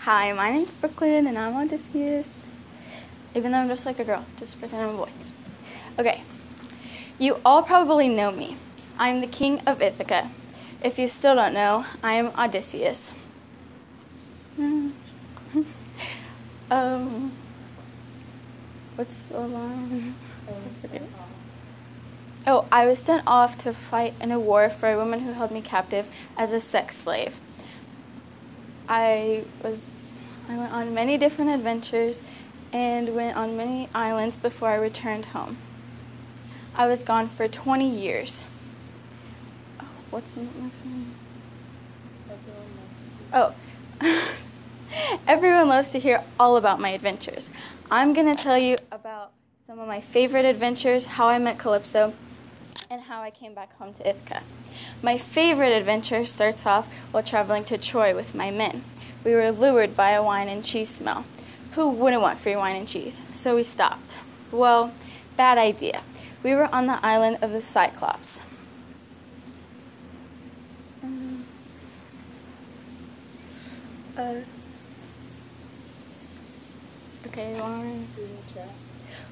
Hi, my name's Brooklyn and I'm Odysseus. Even though I'm just like a girl, just pretend I'm a boy. Okay, you all probably know me. I'm the king of Ithaca. If you still don't know, I am Odysseus. What's the line? Oh, I was sent off to fight in a war for a woman who held me captive as a sex slave. I went on many different adventures and went on many islands before I returned home. I was gone for 20 years. Oh, what's the next one? Oh, everyone loves to hear all about my adventures. I'm going to tell you about some of my favorite adventures, how I met Calypso, and how I came back home to Ithaca. My favorite adventure starts off while traveling to Troy with my men. We were lured by a wine and cheese smell. Who wouldn't want free wine and cheese? So we stopped. Well, bad idea. We were on the island of the Cyclops. Okay, Lauren.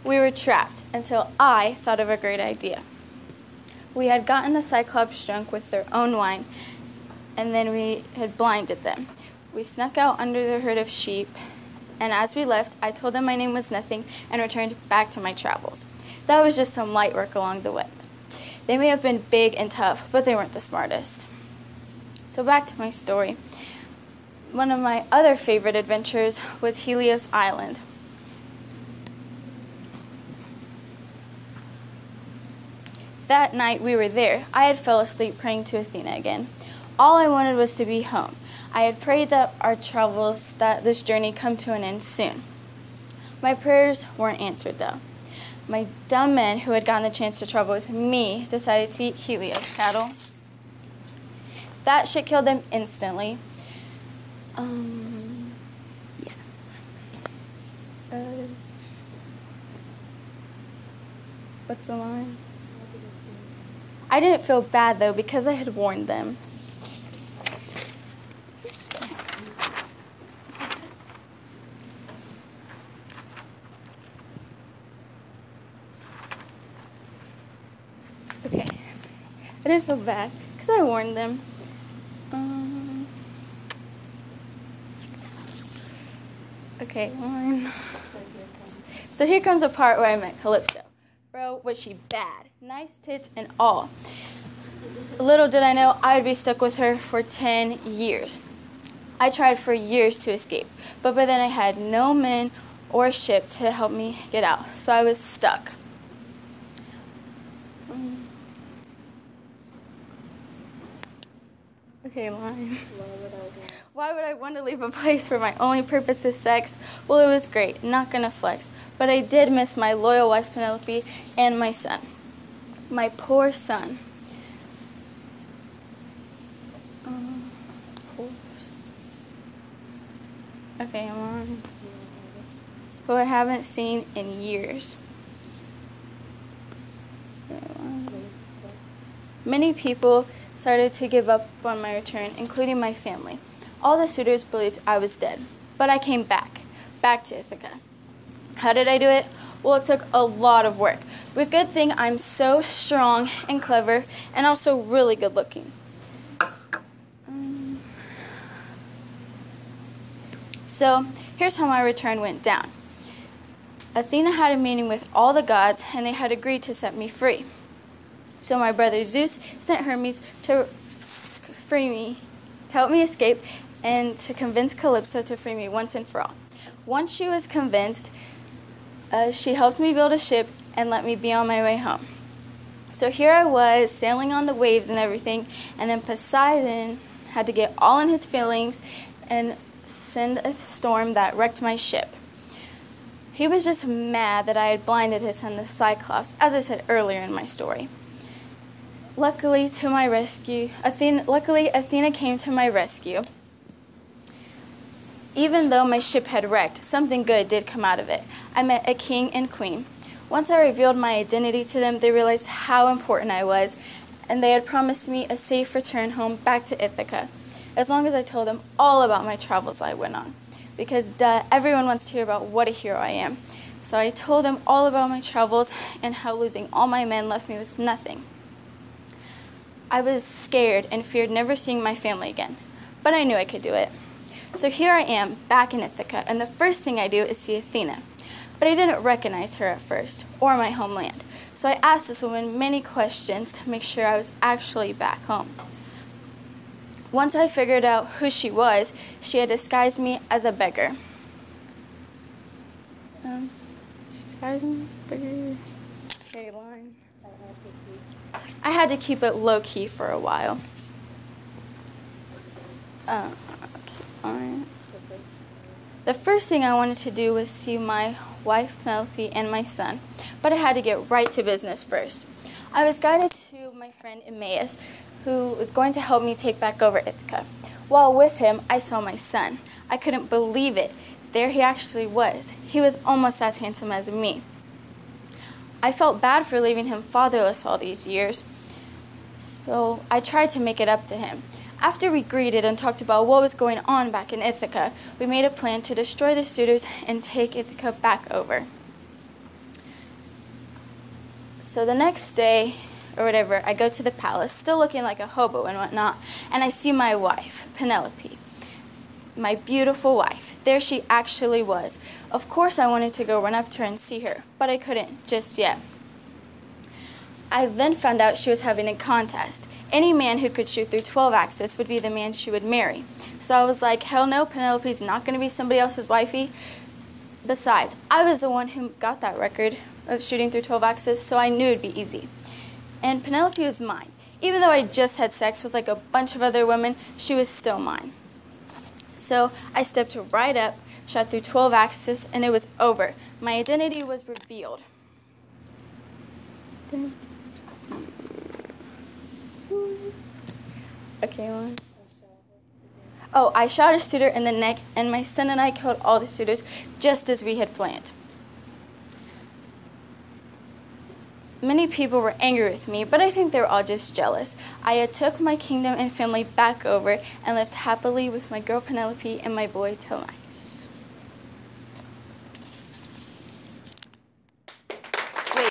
We were trapped until I thought of a great idea. We had gotten the Cyclops drunk with their own wine, and then we had blinded them. We snuck out under the herd of sheep, and as we left, I told them my name was nothing and returned back to my travels. That was just some light work along the way. They may have been big and tough, but they weren't the smartest. So back to my story. One of my other favorite adventures was Helios Island. That night we were there, I had fell asleep praying to Athena again. All I wanted was to be home. I had prayed that our travels, that this journey come to an end soon. My prayers weren't answered though. My dumb men who had gotten the chance to travel with me decided to eat Helios cattle. That shit killed them instantly. What's the line? I didn't feel bad though because I had warned them. Okay, I didn't feel bad because I warned them. Okay, line. So here comes the part where I met Calypso. Bro, was she bad. Nice tits and all. Little did I know I would be stuck with her for 10 years. I tried for years to escape, but by then I had no men or ship to help me get out, so I was stuck. Okay, line. Why would I want to leave a place where my only purpose is sex? Well, it was great, not gonna flex, but I did miss my loyal wife Penelope and my son. My poor son. Okay, I'm on. Who I haven't seen in years. Many people started to give up on my return, including my family. All the suitors believed I was dead, but I came back to Ithaca. How did I do it? Well, it took a lot of work, but good thing I'm so strong and clever and also really good looking. So here's how my return went down. Athena had a meeting with all the gods and they had agreed to set me free. So my brother Zeus sent Hermes to free me, to help me escape, and to convince Calypso to free me once and for all. Once she was convinced, she helped me build a ship and let me be on my way home. So here I was, sailing on the waves and everything, and then Poseidon had to get all in his feelings and send a storm that wrecked my ship. He was just mad that I had blinded his son, the Cyclops, as I said earlier in my story. Luckily, Athena came to my rescue. Even though my ship had wrecked, something good did come out of it. I met a king and queen. Once I revealed my identity to them, they realized how important I was, and they had promised me a safe return home back to Ithaca. as long as I told them all about my travels I went on. Because everyone wants to hear about what a hero I am. So I told them all about my travels and how losing all my men left me with nothing. I was scared and feared never seeing my family again, but I knew I could do it. So here I am, back in Ithaca, and the first thing I do is see Athena. But I didn't recognize her at first, or my homeland. So I asked this woman many questions to make sure I was actually back home. Once I figured out who she was, she had disguised me as a beggar. Disguised me as a beggar. Okay, line. I had to keep it low-key for a while. Okay, fine. The first thing I wanted to do was see my wife, Penelope, and my son, but I had to get right to business first. I was guided to my friend Emmaus, who was going to help me take back over Ithaca. While with him, I saw my son. I couldn't believe it. There he actually was. He was almost as handsome as me. I felt bad for leaving him fatherless all these years, so I tried to make it up to him. After we greeted and talked about what was going on back in Ithaca, we made a plan to destroy the suitors and take Ithaca back over. So the next day, or whatever, I go to the palace, still looking like a hobo and whatnot, and I see my wife, Penelope, my beautiful wife. There she actually was. Of course I wanted to go run up to her and see her, but I couldn't just yet. I then found out she was having a contest. Any man who could shoot through 12 axes would be the man she would marry. So I was like, hell no, Penelope's not going to be somebody else's wifey. Besides, I was the one who got that record of shooting through 12 axes, so I knew it'd be easy. And Penelope was mine. Even though I just had sex with like a bunch of other women, she was still mine. So I stepped right up, shot through 12 axes, and it was over. My identity was revealed. Okay, one. Oh, I shot a suitor in the neck, and my son and I killed all the suitors just as we had planned. Many people were angry with me, but I think they were all just jealous. I took my kingdom and family back over and lived happily with my girl Penelope and my boy Telemachus.